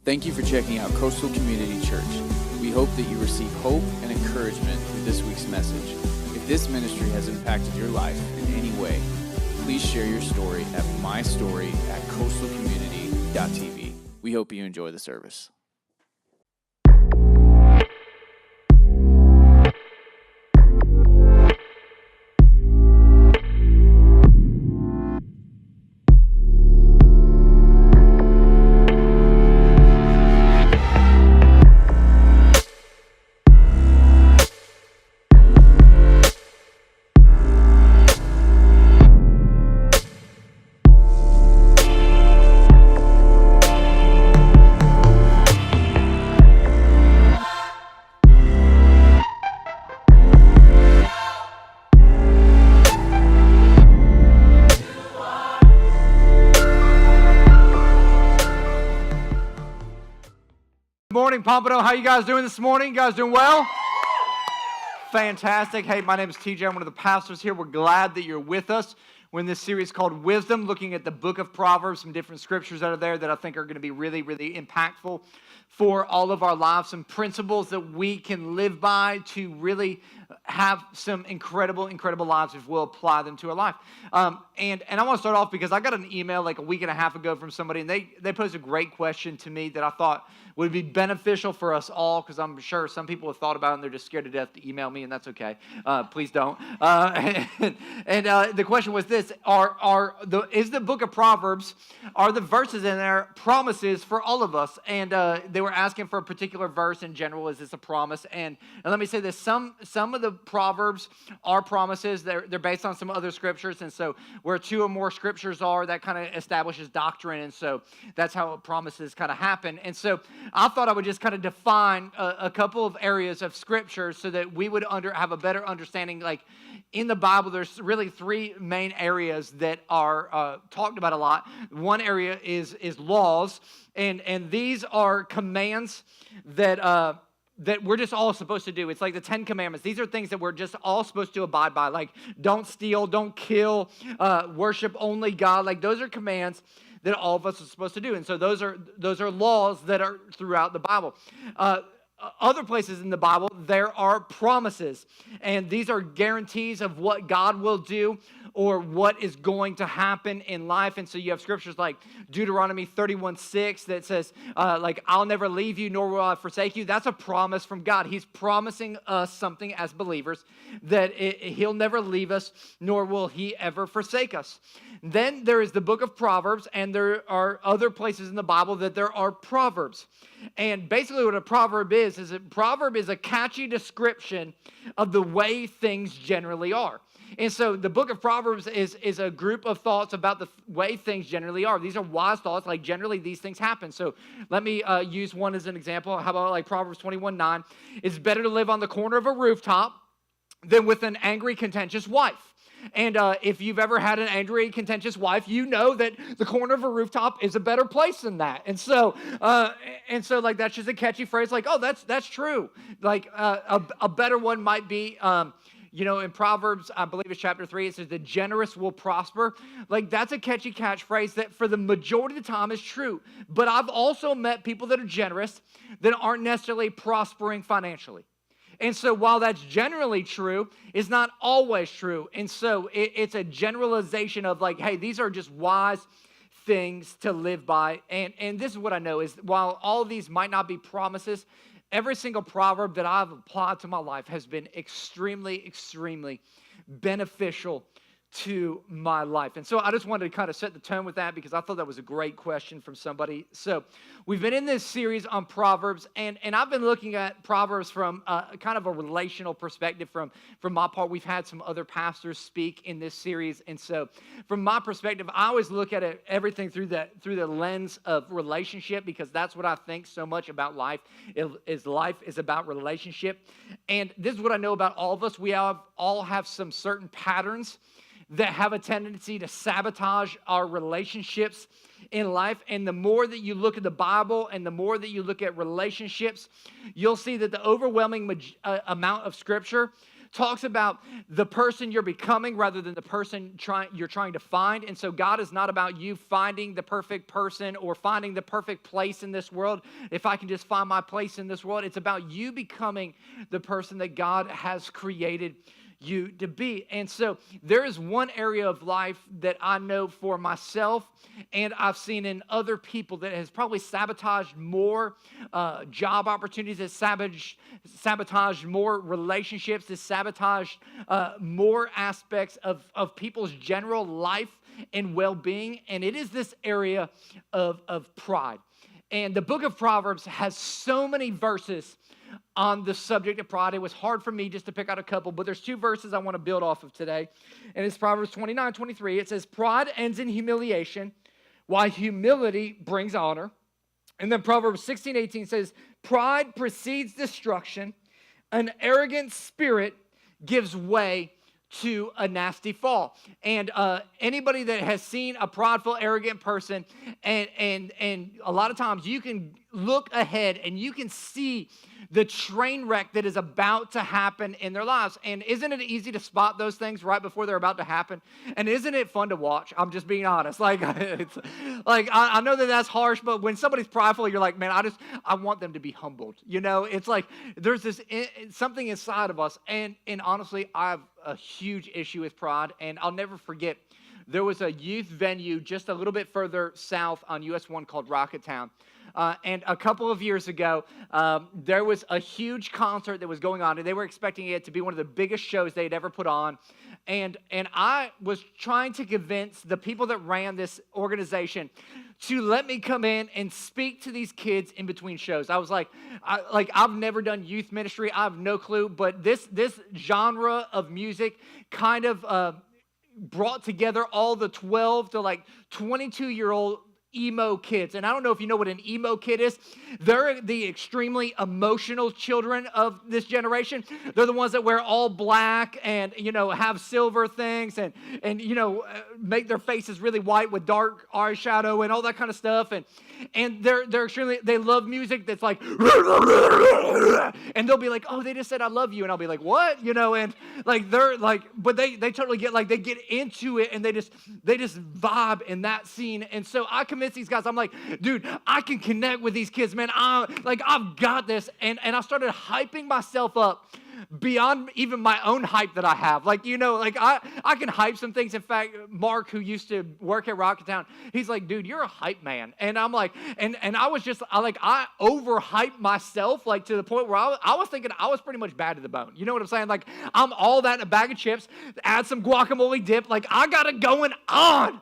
Thank you for checking out Coastal Community Church. We hope that you receive hope and encouragement through this week's message. If this ministry has impacted your life in any way, please share your story at mystory@coastalcommunity.tv. We hope you enjoy the service. Morning, Pompano. How you guys doing this morning? You guys doing well? Fantastic. Hey, my name is TJ. I'm one of the pastors here. We're glad that you're with us. We're in this series called Wisdom, looking at the book of Proverbs, some different scriptures that are there that I think are going to be really, really impactful for all of our lives, some principles that we can live by to really have some incredible, incredible lives if we'll apply them to our life. And I want to start off because I got an email like a week and a half ago from somebody, and they posed a great question to me that I thought would be beneficial for us all, because I'm sure some people have thought about it and they're just scared to death to email me, and that's okay. Please don't. The question was this: is the book of Proverbs, are the verses in there promises for all of us? And they were asking for a particular verse in general. Is this a promise? And let me say this: some of the Proverbs are promises. They're based on some other scriptures, and so where two or more scriptures are, that kind of establishes doctrine, and so that's how promises kind of happen. And so I thought I would just kind of define a couple of areas of scripture so that we would have a better understanding. Like in the Bible, there's really three main areas that are talked about a lot. One area is laws, and these are commands that we're just all supposed to do. It's like the 10 Commandments. These are things that we're just all supposed to abide by. Like don't steal, don't kill, worship only God. Like those are commands that all of us are supposed to do. And so those are laws that are throughout the Bible. Other places in the Bible, there are promises. And these are guarantees of what God will do or what is going to happen in life. And so you have scriptures like Deuteronomy 31:6 that says, I'll never leave you, nor will I forsake you. That's a promise from God. He's promising us something as believers, that He'll never leave us, nor will He ever forsake us. Then there is the book of Proverbs, and there are other places in the Bible that there are proverbs. And basically what a proverb is a proverb is a catchy description of the way things generally are. And so the book of Proverbs is a group of thoughts about the way things generally are. These are wise thoughts, like generally these things happen. So let me use one as an example. How about like Proverbs 21:9? It's better to live on the corner of a rooftop than with an angry, contentious wife. And if you've ever had an angry, contentious wife, you know that the corner of a rooftop is a better place than that. And so like that's just a catchy phrase. Like, oh, that's true. Like a better one might be, in Proverbs, I believe it's chapter 3, it says the generous will prosper. Like that's a catchy catchphrase that for the majority of the time is true. But I've also met people that are generous that aren't necessarily prospering financially. And so while that's generally true, it's not always true. And so it's a generalization of like, hey, these are just wise things to live by. And this is what I know is while all of these might not be promises, every single proverb that I've applied to my life has been extremely, extremely beneficial to my life. And so I just wanted to kind of set the tone with that because I thought that was a great question from somebody. So we've been in this series on Proverbs, and I've been looking at Proverbs from kind of a relational perspective from my part. We've had some other pastors speak in this series, and so from my perspective, I always look at everything through the lens of relationship, because that's what I think so much about life. Life is about relationship. And this is what I know about all of us. We all have some certain patterns that have a tendency to sabotage our relationships in life. And the more that you look at the Bible and the more that you look at relationships, you'll see that the overwhelming amount of Scripture talks about the person you're becoming rather than the person you're trying to find. And so God is not about you finding the perfect person or finding the perfect place in this world. If I can just find my place in this world, it's about you becoming the person that God has created you to be. And so there is one area of life that I know for myself and I've seen in other people that has probably sabotaged more job opportunities, has sabotaged more relationships, has sabotaged more aspects of people's general life and well-being, and it is this area of pride. And the book of Proverbs has so many verses on the subject of pride. It was hard for me just to pick out a couple, but there's two verses I want to build off of today. And it's Proverbs 29:23. It says, pride ends in humiliation, while humility brings honor. And then Proverbs 16:18 says, pride precedes destruction. An arrogant spirit gives way to a nasty fall. And anybody that has seen a prideful, arrogant person, and a lot of times you can look ahead and you can see the train wreck that is about to happen in their lives. And isn't it easy to spot those things right before they're about to happen? And isn't it fun to watch? I'm just being honest. Like, it's like I know that that's harsh, but when somebody's prideful, you're like, man, I want them to be humbled. You know, it's like there's this something inside of us. And honestly, I have a huge issue with pride, and I'll never forget. There was a youth venue just a little bit further south on US 1 called Rocketown. And a couple of years ago, there was a huge concert that was going on, and they were expecting it to be one of the biggest shows they'd ever put on. And I was trying to convince the people that ran this organization to let me come in and speak to these kids in between shows. I was like, I've never done youth ministry. I have no clue, but this genre of music kind of brought together all the 12 to like 22-year-old emo kids. And I don't know if you know what an emo kid is. They're the extremely emotional children of this generation. They're the ones that wear all black and, you know, have silver things and you know, make their faces really white with dark eyeshadow and all that kind of stuff. And they're extremely, they love music that's like, and they'll be like, oh, they just said I love you. And I'll be like, what? You know, and like, they're like, but they totally get like, they get into it and they just vibe in that scene. And so I convinced these guys, I'm like, dude, I can connect with these kids, man. I've got this. And I started hyping myself up beyond even my own hype that I have. Like, you know, like I can hype some things. In fact, Mark, who used to work at Rocketown, he's like, dude, you're a hype man. And I'm like, and I was just, I overhyped myself, like to the point where I was thinking I was pretty much bad to the bone. You know what I'm saying? Like, I'm all that in a bag of chips, add some guacamole dip. Like, I got it going on.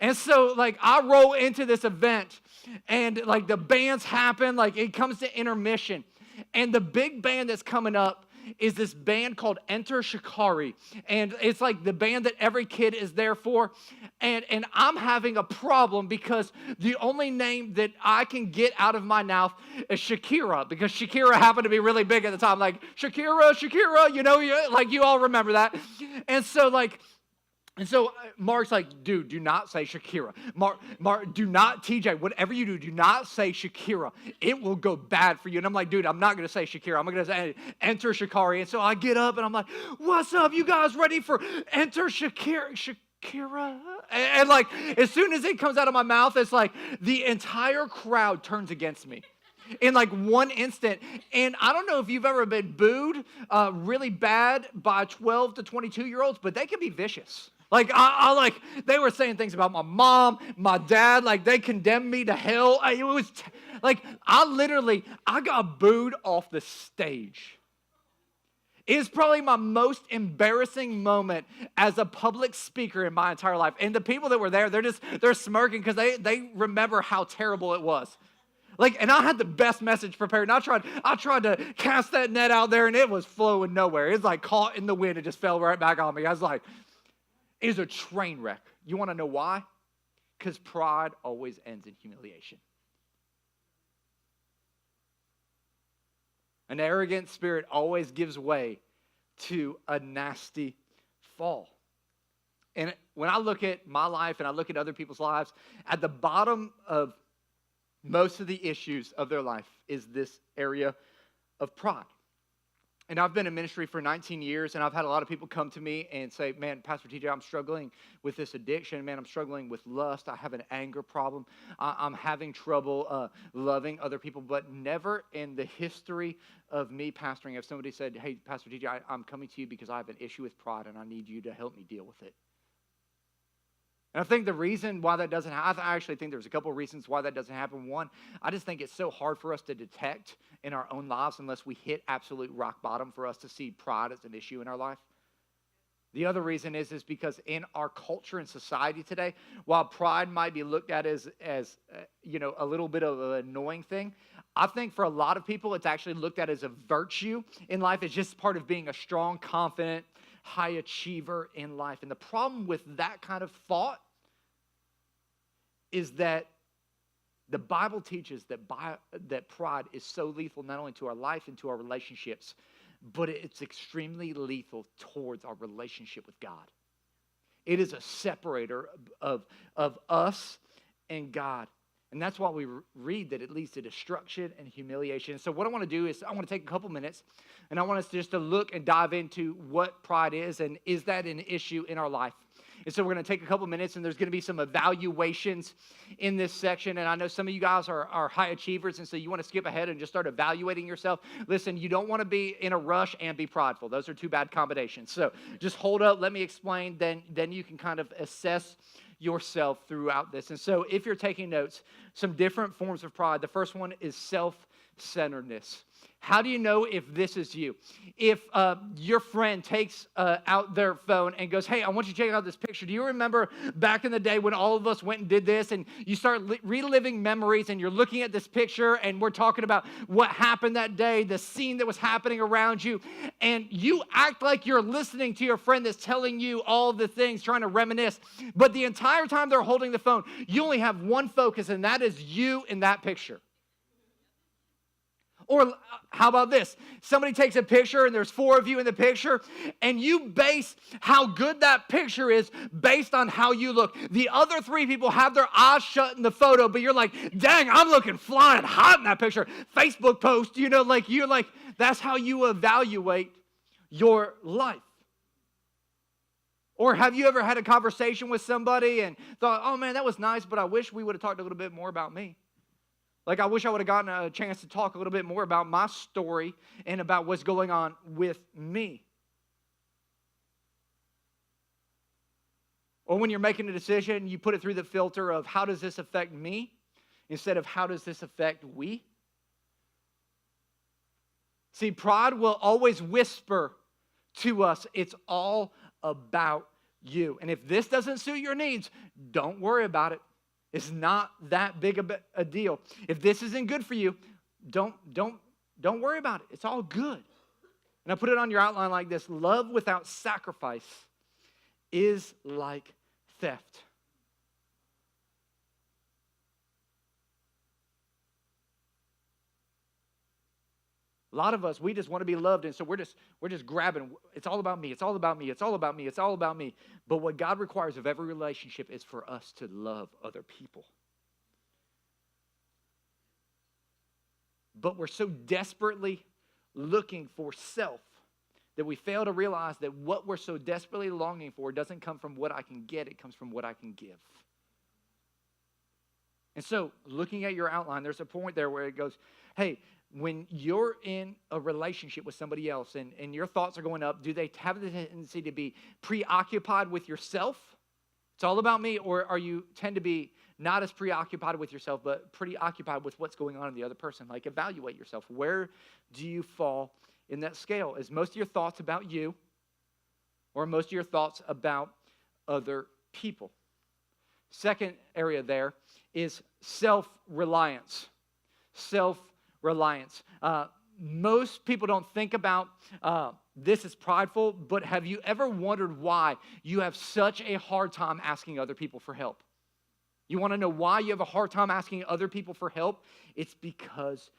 And so, like, I roll into this event, and, like, the bands happen. Like, it comes to intermission. And the big band that's coming up is this band called Enter Shikari. And it's, like, the band that every kid is there for. And I'm having a problem because the only name that I can get out of my mouth is Shakira, because Shakira happened to be really big at the time. Like, Shakira, you know, like, you all remember that. And so Mark's like, dude, do not say Shakira. Mark, do not, TJ, whatever you do not say Shakira. It will go bad for you. And I'm like, dude, I'm not going to say Shakira. I'm going to say Enter Shikari. And so I get up and I'm like, what's up? You guys ready for Enter Shakira? And like, as soon as it comes out of my mouth, it's like the entire crowd turns against me in like one instant. And I don't know if you've ever been booed really bad by 12 to 22-year-olds, but they can be vicious. Like, I they were saying things about my mom, my dad, like, they condemned me to hell. It was, I got booed off the stage. It is probably my most embarrassing moment as a public speaker in my entire life. And the people that were there, they're smirking because they remember how terrible it was. Like, and I had the best message prepared. And I tried to cast that net out there, and it was flowing nowhere. It was like caught in the wind. It just fell right back on me. I was like, it is a train wreck. You want to know why? Because pride always ends in humiliation. An arrogant spirit always gives way to a nasty fall. And when I look at my life and I look at other people's lives, at the bottom of most of the issues of their life is this area of pride. And I've been in ministry for 19 years, and I've had a lot of people come to me and say, man, Pastor TJ, I'm struggling with this addiction. Man, I'm struggling with lust. I have an anger problem. I'm having trouble loving other people. But never in the history of me pastoring have somebody said, hey, Pastor TJ, I'm coming to you because I have an issue with pride, and I need you to help me deal with it. And I think the reason why that doesn't happen, I actually think there's a couple of reasons why that doesn't happen. One, I just think it's so hard for us to detect in our own lives unless we hit absolute rock bottom for us to see pride as an issue in our life. The other reason is because in our culture and society today, while pride might be looked at as a little bit of an annoying thing, I think for a lot of people it's actually looked at as a virtue in life. It's just part of being a strong, confident, high achiever in life. And the problem with that kind of thought is that the Bible teaches that pride is so lethal not only to our life and to our relationships, but it's extremely lethal towards our relationship with God. It is a separator of us and God. And that's why we read that it leads to destruction and humiliation. So what I want to do is I want to take a couple minutes and I want us just to look and dive into what pride is and is that an issue in our life. And so we're going to take a couple minutes and there's going to be some evaluations in this section. And I know some of you guys are high achievers and so you want to skip ahead and just start evaluating yourself. Listen, you don't want to be in a rush and be prideful. Those are two bad combinations. So just hold up, let me explain, then you can kind of assess yourself throughout this. And so if you're taking notes, some different forms of pride. The first one is self-centeredness. How do you know if this is you? If your friend takes out their phone and goes, hey, I want you to check out this picture. Do you remember back in the day when all of us went and did this and you start reliving memories and you're looking at this picture and we're talking about what happened that day, the scene that was happening around you, and you act like you're listening to your friend that's telling you all the things, trying to reminisce, but the entire time they're holding the phone, you only have one focus, and that is you in that picture. Or how about this? Somebody takes a picture and there's 4 of you in the picture and you base how good that picture is based on how you look. The other 3 people have their eyes shut in the photo, but you're like, dang, I'm looking flying hot in that picture. Facebook post, you're like, that's how you evaluate your life. Or have you ever had a conversation with somebody and thought, oh man, that was nice, but I wish we would have talked a little bit more about me. Like, I wish I would have gotten a chance to talk a little bit more about my story and about what's going on with me. Or when you're making a decision, you put it through the filter of how does this affect me instead of how does this affect we? See, pride will always whisper to us, it's all about you. And if this doesn't suit your needs, don't worry about it. It's not that big of a deal. If this isn't good for you, don't worry about it. It's all good. And I put it on your outline like this. Love without sacrifice is like theft. A lot of us, we just want to be loved, and so we're just grabbing. It's all about me. It's all about me. It's all about me. It's all about me. But what God requires of every relationship is for us to love other people. But we're so desperately looking for self that we fail to realize that what we're so desperately longing for doesn't come from what I can get. It comes from what I can give. And so, looking at your outline, there's a point there where it goes, hey, when you're in a relationship with somebody else and your thoughts are going up, do they have the tendency to be preoccupied with yourself? It's all about me, or are you tend to be not as preoccupied with yourself, but preoccupied with what's going on in the other person? Like, evaluate yourself. Where do you fall in that scale? Is most of your thoughts about you, or most of your thoughts about other people? Second area there is self-reliance. Self-reliance. Most people don't think about this as prideful, but have you ever wondered why you have such a hard time asking other people for help? You want to know why you have a hard time asking other people for help? It's because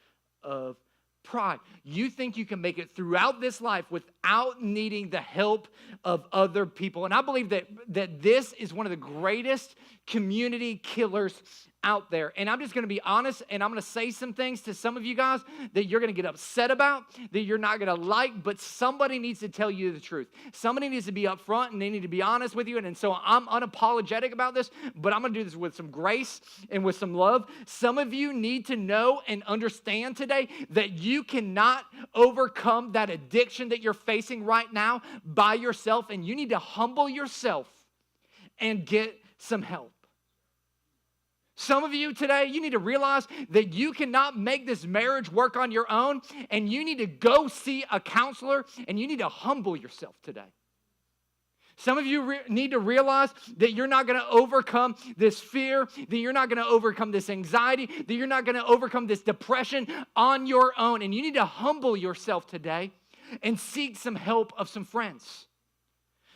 of pride. You think you can make it throughout this life without needing the help of other people. And I believe that this is one of the greatest community killers out there. And I'm just going to be honest, and I'm going to say some things to some of you guys that you're going to get upset about, that you're not going to like, but somebody needs to tell you the truth. Somebody needs to be upfront, and they need to be honest with you. And so I'm unapologetic about this, but I'm going to do this with some grace and with some love. Some of you need to know and understand today that you cannot overcome that addiction that you're facing right now by yourself, and you need to humble yourself and get some help. Some of you today, you need to realize that you cannot make this marriage work on your own, and you need to go see a counselor, and you need to humble yourself today. Some of you need to realize that you're not going to overcome this fear, that you're not going to overcome this anxiety, that you're not going to overcome this depression on your own, and you need to humble yourself today and seek some help of some friends.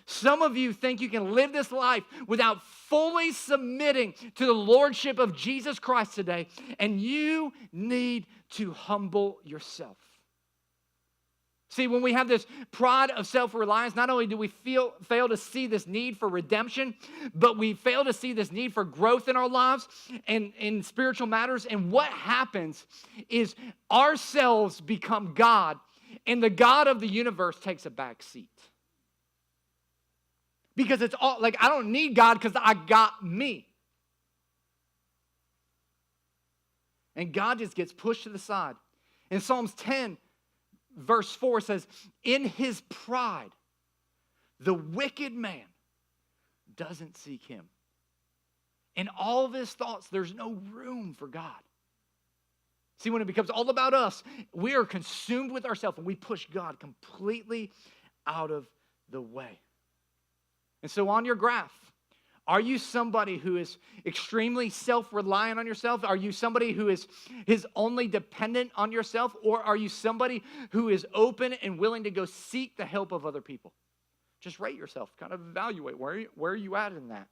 Some of you think you can live this life without fully submitting to the lordship of Jesus Christ today, and you need to humble yourself. See, when we have this pride of self-reliance, not only do we fail to see this need for redemption, but we fail to see this need for growth in our lives and in spiritual matters. And what happens is ourselves become God, and the God of the universe takes a back seat. Because it's all like, I don't need God because I got me. And God just gets pushed to the side. In Psalms 10, verse 4 says, in his pride, the wicked man doesn't seek him. In all of his thoughts, there's no room for God. See, when it becomes all about us, we are consumed with ourselves and we push God completely out of the way. And so on your graph, are you somebody who is extremely self-reliant on yourself? Are you somebody who is only dependent on yourself? Or are you somebody who is open and willing to go seek the help of other people? Just rate yourself, kind of evaluate where are you at in that.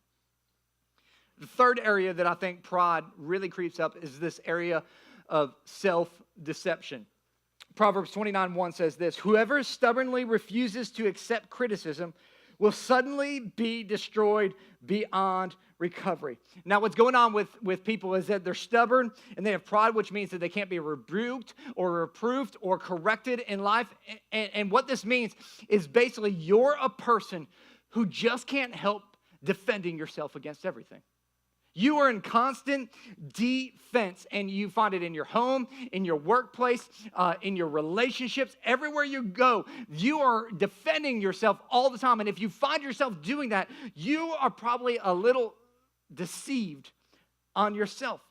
The third area that I think pride really creeps up is this area of self-deception. Proverbs 29:1 says this, whoever stubbornly refuses to accept criticism will suddenly be destroyed beyond recovery. Now, what's going on with people is that they're stubborn and they have pride, which means that they can't be rebuked or reproved or corrected in life. And what this means is basically you're a person who just can't help defending yourself against everything. You are in constant defense, and you find it in your home, in your workplace, in your relationships. Everywhere you go, you are defending yourself all the time. And if you find yourself doing that, you are probably a little deceived on yourself.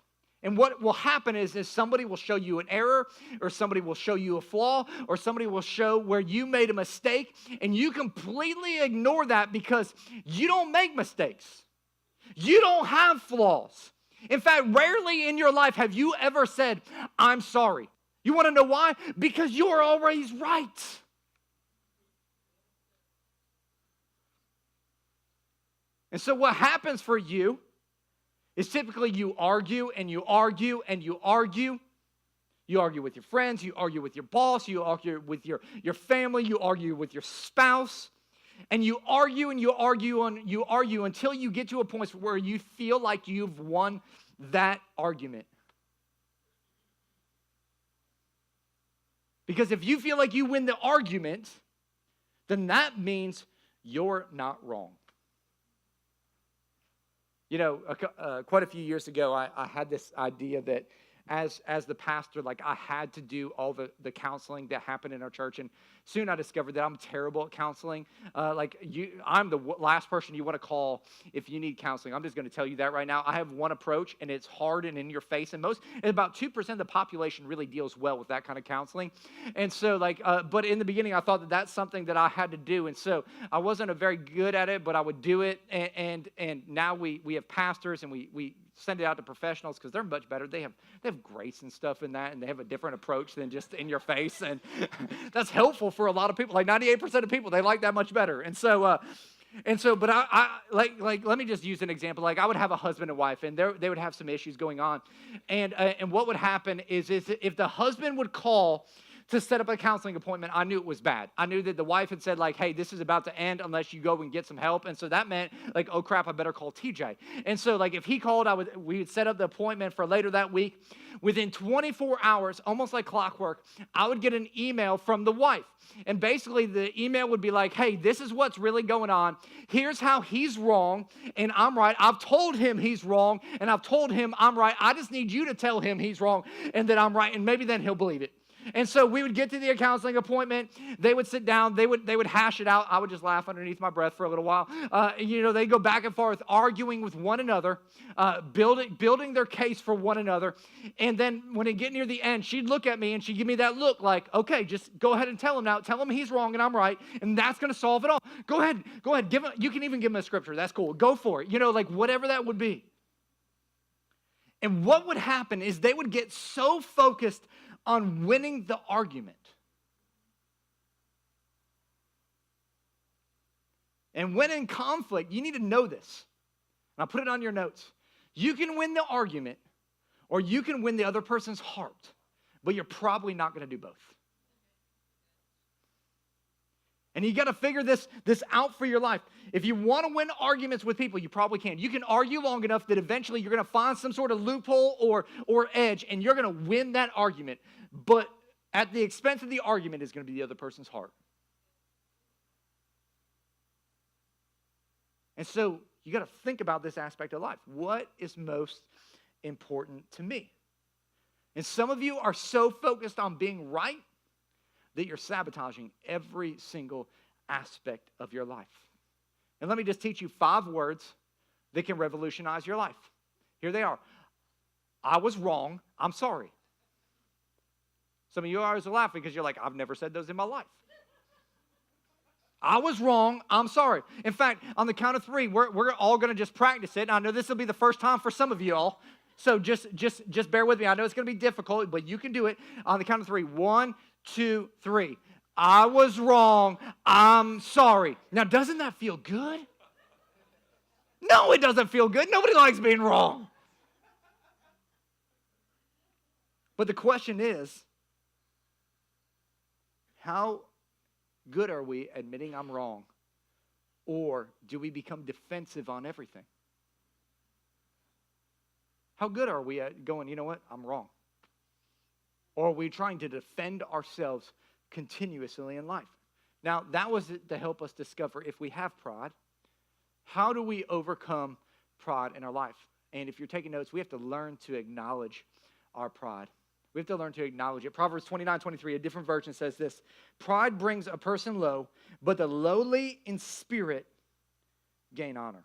And what will happen is somebody will show you an error, or somebody will show you a flaw, or somebody will show where you made a mistake, and you completely ignore that because you don't make mistakes. You don't have flaws. In fact, rarely in your life have you ever said, I'm sorry. You want to know why? Because you're always right. And so what happens for you is typically you argue and you argue and you argue. You argue with your friends, you argue with your boss, you argue with your family, you argue with your spouse. And you argue and you argue and you argue until you get to a point where you feel like you've won that argument. Because if you feel like you win the argument, then that means you're not wrong. You know, quite a few years ago, I had this idea that as the pastor, like I had to do all the counseling that happened in our church. And soon I discovered that I'm terrible at counseling. I'm the last person you want to call if you need counseling. I'm just going to tell you that right now. I have one approach, and it's hard and in your face. And about 2% of the population really deals well with that kind of counseling. And so but in the beginning, I thought that that's something that I had to do. And so I wasn't very good at it, but I would do it. And now we have pastors, and we send it out to professionals because they're much better. They have grace and stuff in that, and they have a different approach than just in your face, and that's helpful for a lot of people. Like 98% of people, they like that much better. And so, but I let me just use an example. Like I would have a husband and wife, and they would have some issues going on, and what would happen is if the husband would call to set up a counseling appointment, I knew it was bad. I knew that the wife had said, like, hey, this is about to end unless you go and get some help. And so that meant, like, oh, crap, I better call TJ. And so, like, if he called, we would set up the appointment for later that week. Within 24 hours, almost like clockwork, I would get an email from the wife. And basically, the email would be like, hey, this is what's really going on. Here's how he's wrong, and I'm right. I've told him he's wrong, and I've told him I'm right. I just need you to tell him he's wrong and that I'm right, and maybe then he'll believe it. And so we would get to the counseling appointment. They would sit down. They would hash it out. I would just laugh underneath my breath for a little while. They go back and forth, arguing with one another, building their case for one another. And then when it get near the end, she'd look at me and she'd give me that look like, okay, just go ahead and tell him now. Tell him he's wrong and I'm right, and that's going to solve it all. Go ahead. Give him. You can even give him a scripture. That's cool. Go for it. Like whatever that would be. And what would happen is they would get so focused on winning the argument. And when in conflict, you need to know this. And I'll put it on your notes. You can win the argument or you can win the other person's heart, but you're probably not going to do both. And you got to figure this out for your life. If you want to win arguments with people, you probably can. You can argue long enough that eventually you're going to find some sort of loophole or edge, and you're going to win that argument. But at the expense of the argument is going to be the other person's heart. And so you got to think about this aspect of life. What is most important to me? And some of you are so focused on being right that you're sabotaging every single aspect of your life. And let me just teach you 5 words that can revolutionize your life. Here they are. I was wrong. I'm sorry. Some of you are laughing because you're like, I've never said those in my life. I was wrong. I'm sorry. In fact, on the count of 3, we're all going to just practice it. And I know this will be the first time for some of you all. So just bear with me. I know it's going to be difficult, but you can do it on the count of 3. 1, 2, 3. I was wrong. I'm sorry. Now, doesn't that feel good? No, it doesn't feel good. Nobody likes being wrong. But the question is, how good are we admitting I'm wrong? Or do we become defensive on everything? How good are we at going, you know what, I'm wrong? Or are we trying to defend ourselves continuously in life? Now, that was to help us discover if we have pride, how do we overcome pride in our life? And if you're taking notes, we have to learn to acknowledge our pride. We have to learn to acknowledge it. Proverbs 29:23, a different version says this: pride brings a person low, but the lowly in spirit gain honor.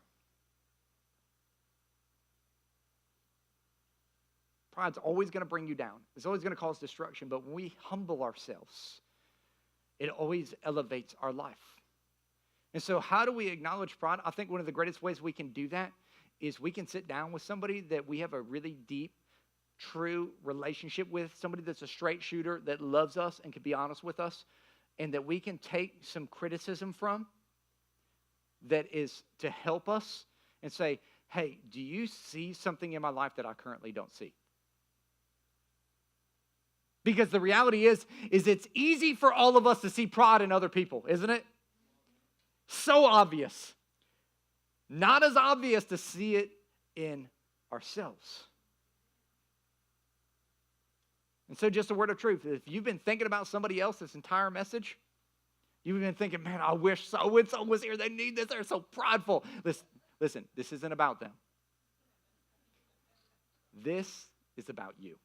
Pride's always going to bring you down. It's always going to cause destruction. But when we humble ourselves, it always elevates our life. And so how do we acknowledge pride? I think one of the greatest ways we can do that is we can sit down with somebody that we have a really deep, true relationship with, somebody that's a straight shooter that loves us and can be honest with us, and that we can take some criticism from that is to help us and say, hey, do you see something in my life that I currently don't see? Because the reality is it's easy for all of us to see pride in other people, isn't it? So obvious. Not as obvious to see it in ourselves. And so just a word of truth. If you've been thinking about somebody else this entire message, you've been thinking, man, I wish so-and-so was here. They need this. They're so prideful. Listen, this isn't about them. This is about you.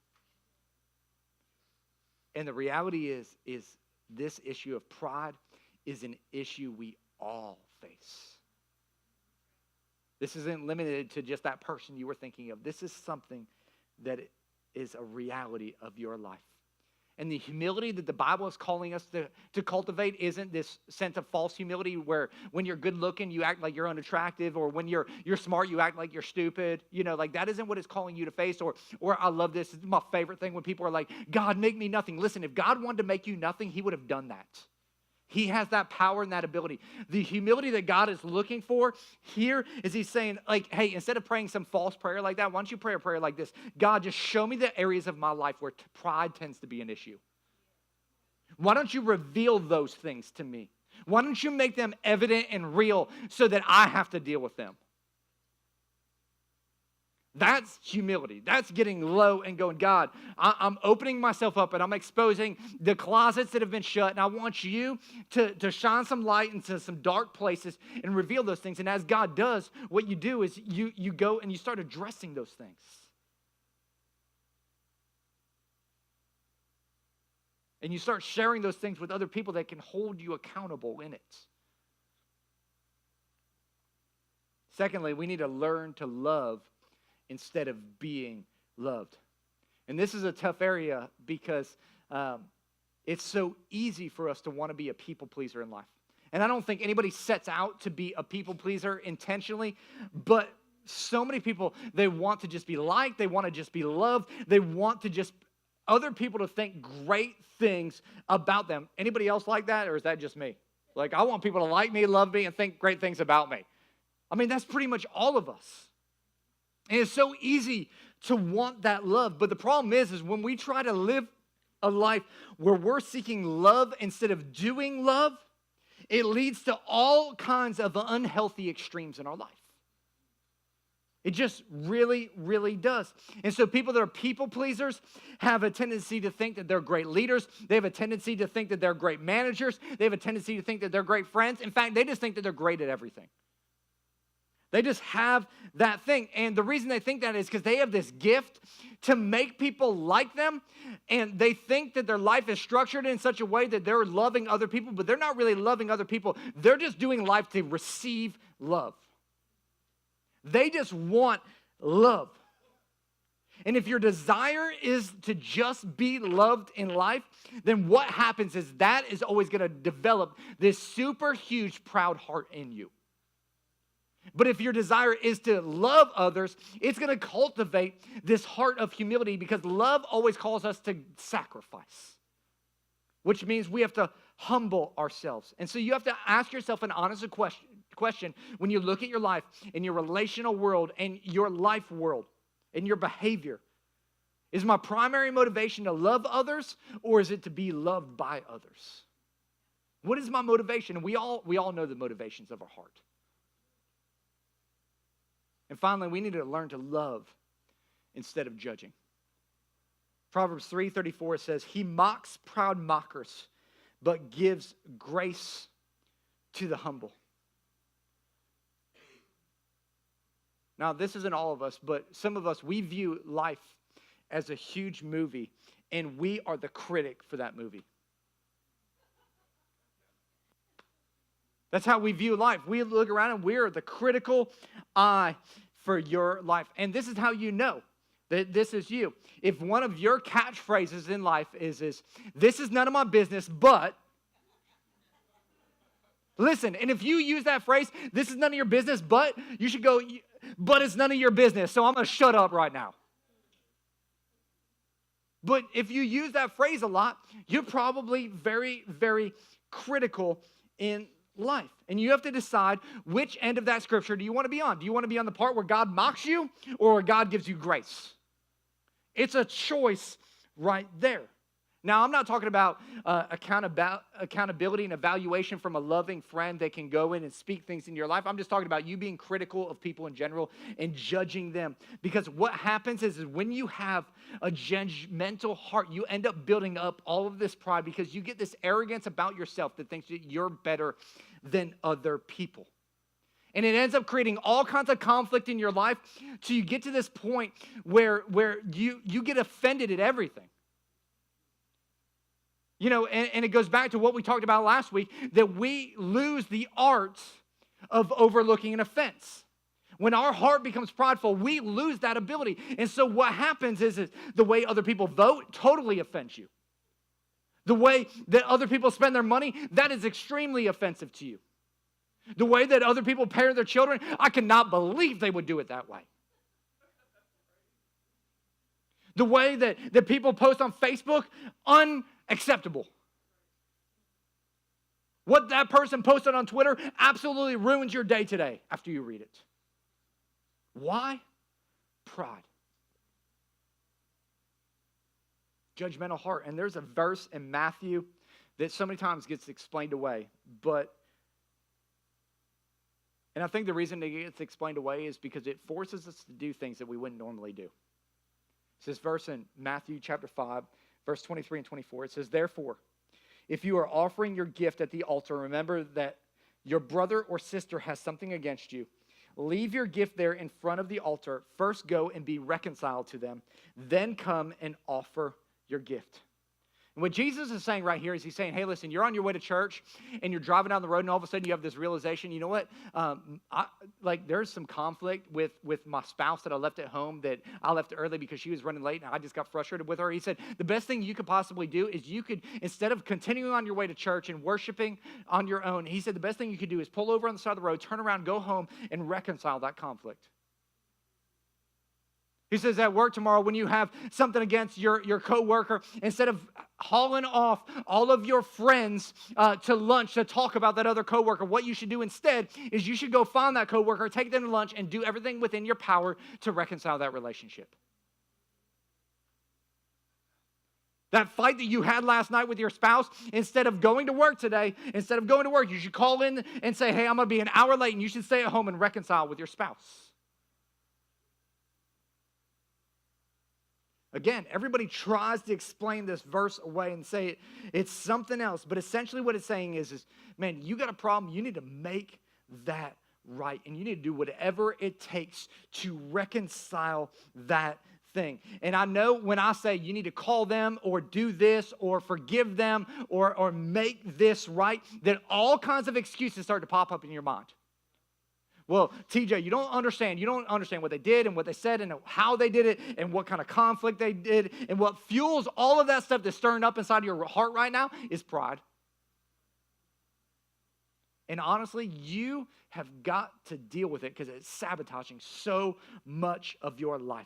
And the reality is this issue of pride is an issue we all face. This isn't limited to just that person you were thinking of. This is something that is a reality of your life. And the humility that the Bible is calling us to cultivate isn't this sense of false humility where when you're good looking, you act like you're unattractive, or when you're smart, you act like you're stupid. Like that isn't what it's calling you to face. Or I love this. This is my favorite thing when people are like, God, make me nothing. Listen, if God wanted to make you nothing, he would have done that. He has that power and that ability. The humility that God is looking for here is he's saying, like, hey, instead of praying some false prayer like that, why don't you pray a prayer like this? God, just show me the areas of my life where pride tends to be an issue. Why don't you reveal those things to me? Why don't you make them evident and real so that I have to deal with them? That's humility. That's getting low and going, God, I'm opening myself up and I'm exposing the closets that have been shut. And I want you to shine some light into some dark places and reveal those things. And as God does, what you do is you go and you start addressing those things. And you start sharing those things with other people that can hold you accountable in it. Secondly, we need to learn to love instead of being loved. And this is a tough area because it's so easy for us to want to be a people pleaser in life. And I don't think anybody sets out to be a people pleaser intentionally, but so many people, they want to just be liked, they want to just be loved, they want to just other people to think great things about them. Anybody else like that, or is that just me? Like, I want people to like me, love me, and think great things about me. I mean, that's pretty much all of us. And it's so easy to want that love. But the problem is when we try to live a life where we're seeking love instead of doing love, it leads to all kinds of unhealthy extremes in our life. It just really, really does. And so people that are people pleasers have a tendency to think that they're great leaders. They have a tendency to think that they're great managers. They have a tendency to think that they're great friends. In fact, they just think that they're great at everything. They just have that thing. And the reason they think that is because they have this gift to make people like them. And they think that their life is structured in such a way that they're loving other people, but they're not really loving other people. They're just doing life to receive love. They just want love. And if your desire is to just be loved in life, then what happens is that is always going to develop this super huge proud heart in you. But if your desire is to love others, it's going to cultivate this heart of humility because love always calls us to sacrifice, which means we have to humble ourselves. And so you have to ask yourself an honest question when you look at your life, in your relational world, and your life world, and your behavior. Is my primary motivation to love others, or is it to be loved by others? What is my motivation? And we all know the motivations of our heart. And finally, we need to learn to love instead of judging. Proverbs 3:34 says, "He mocks proud mockers, but gives grace to the humble." Now, this isn't all of us, but some of us, we view life as a huge movie, and we are the critic for that movie. That's how we view life. We look around and we're the critical eye for your life. And this is how you know that this is you. If one of your catchphrases in life is this is none of my business, but... Listen, and if you use that phrase, this is none of your business, but, you should go, but it's none of your business, so I'm going to shut up right now. But if you use that phrase a lot, you're probably very, very critical in life. And you have to decide which end of that scripture do you want to be on. Do you want to be on the part where God mocks you or where God gives you grace? It's a choice right there. Now, I'm not talking about accountability and evaluation from a loving friend that can go in and speak things in your life. I'm just talking about you being critical of people in general and judging them. Because what happens is when you have a judgmental heart, you end up building up all of this pride because you get this arrogance about yourself that thinks that you're better than other people. And it ends up creating all kinds of conflict in your life till you get to this point where you get offended at everything. You know, and it goes back to what we talked about last week, that we lose the art of overlooking an offense. When our heart becomes prideful, we lose that ability. And so what happens is the way other people vote totally offends you. The way that other people spend their money, that is extremely offensive to you. The way that other people parent their children, I cannot believe they would do it that way. The way that people post on Facebook, unacceptable. What that person posted on Twitter absolutely ruins your day today after you read it. Why? Pride. Judgmental heart. And there's a verse in Matthew that so many times gets explained away. And I think the reason it gets explained away is because it forces us to do things that we wouldn't normally do. It's this verse in Matthew chapter 5, verse 23 and 24. It says, therefore, if you are offering your gift at the altar, remember that your brother or sister has something against you. Leave your gift there in front of the altar. First go and be reconciled to them. Then come and offer your gift. And what Jesus is saying right here is he's saying, hey, listen, you're on your way to church and you're driving down the road and all of a sudden you have this realization, you know what? There's some conflict with my spouse that I left at home, that I left early because she was running late and I just got frustrated with her. He said, the best thing you could possibly do is you could, instead of continuing on your way to church and worshiping on your own, he said the best thing you could do is pull over on the side of the road, turn around, go home, and reconcile that conflict. He says at work tomorrow, when you have something against your coworker, instead of hauling off all of your friends to lunch to talk about that other coworker, what you should do instead is you should go find that coworker, take them to lunch, and do everything within your power to reconcile that relationship. That fight that you had last night with your spouse, instead of going to work today, you should call in and say, hey, I'm going to be an hour late, and you should stay at home and reconcile with your spouse. Again, everybody tries to explain this verse away and say it's something else. But essentially what it's saying is, man, you got a problem. You need to make that right. And you need to do whatever it takes to reconcile that thing. And I know when I say you need to call them or do this or forgive them or make this right, that all kinds of excuses start to pop up in your mind. Well, TJ, you don't understand. You don't understand what they did and what they said and how they did it and what kind of conflict they did. And what fuels all of that stuff that's stirring up inside of your heart right now is pride. And honestly, you have got to deal with it because it's sabotaging so much of your life.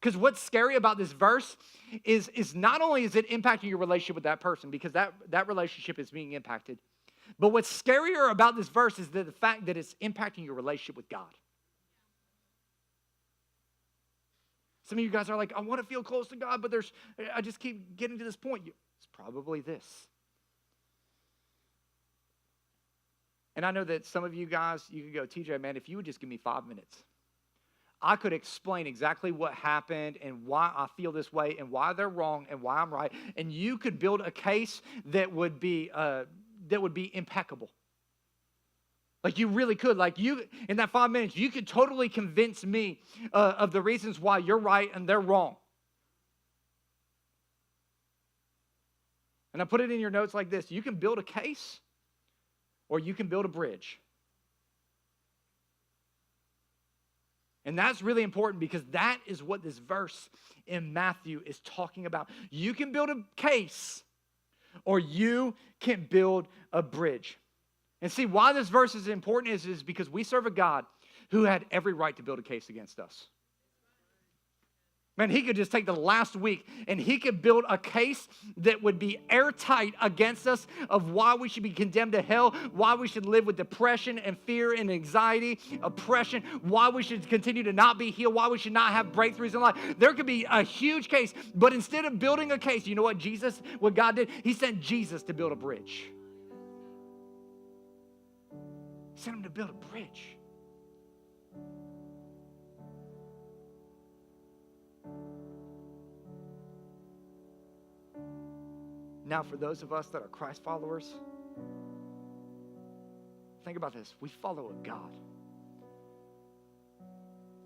Because what's scary about this verse is not only is it impacting your relationship with that person, because that relationship is being impacted, but what's scarier about this verse is the fact that it's impacting your relationship with God. Some of you guys are like, I want to feel close to God, but I just keep getting to this point. It's probably this. And I know that some of you guys, you could go, TJ, man, if you would just give me 5 minutes, I could explain exactly what happened and why I feel this way and why they're wrong and why I'm right. And you could build a case that would be impeccable. Like you really could. Like you, in that 5 minutes, you could totally convince me of the reasons why you're right and they're wrong. And I put it in your notes like this. You can build a case or you can build a bridge. And that's really important because that is what this verse in Matthew is talking about. You can build a case or you can build a bridge. And see, why this verse is important is because we serve a God who had every right to build a case against us. Man, he could just take the last week and he could build a case that would be airtight against us of why we should be condemned to hell, why we should live with depression and fear and anxiety, oppression, why we should continue to not be healed, why we should not have breakthroughs in life. There could be a huge case, but instead of building a case, you know what God did? He sent Jesus to build a bridge. He sent him to build a bridge. Now, for those of us that are Christ followers, think about this. We follow a God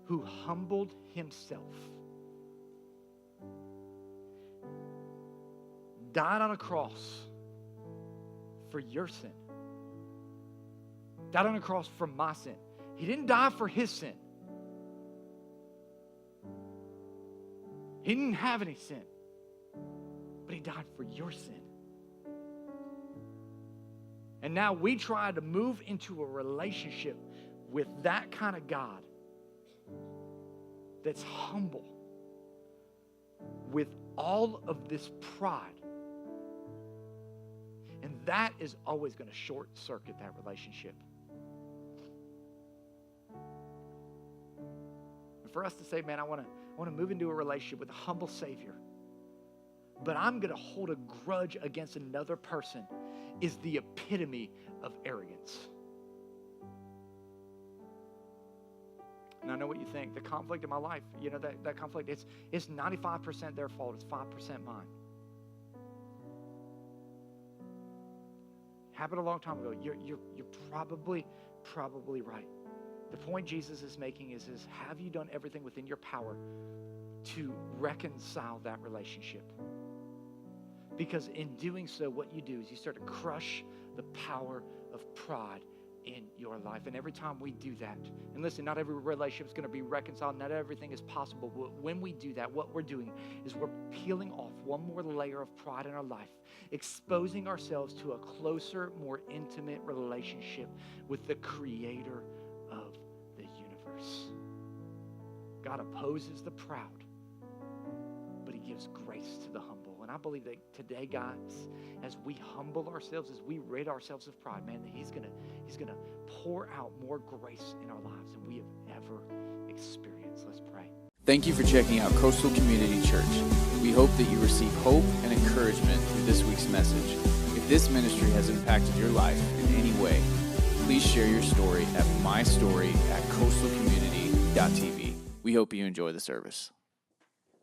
who humbled himself, died on a cross for your sin, died on a cross for my sin. He didn't die for his sin. He didn't have any sin. But he died for your sin. And now we try to move into a relationship with that kind of God that's humble with all of this pride. And that is always going to short circuit that relationship. And for us to say, man, I want to move into a relationship with a humble Savior, but I'm going to hold a grudge against another person is the epitome of arrogance. And I know what you think. The conflict in my life, that conflict, it's 95% their fault. It's 5% mine. Happened a long time ago. You're probably right. The point Jesus is making is have you done everything within your power to reconcile that relationship? Because in doing so, what you do is you start to crush the power of pride in your life. And every time we do that, and listen, not every relationship is going to be reconciled. Not everything is possible. But when we do that, what we're doing is we're peeling off one more layer of pride in our life, exposing ourselves to a closer, more intimate relationship with the creator of the universe. God opposes the proud, but he gives grace to the humble. And I believe that today, guys, as we humble ourselves, as we rid ourselves of pride, man, that he's gonna pour out more grace in our lives than we have ever experienced. Let's pray. Thank you for checking out Coastal Community Church. We hope that you receive hope and encouragement through this week's message. If this ministry has impacted your life in any way, please share your story at mystory@coastalcommunity.tv. We hope you enjoy the service.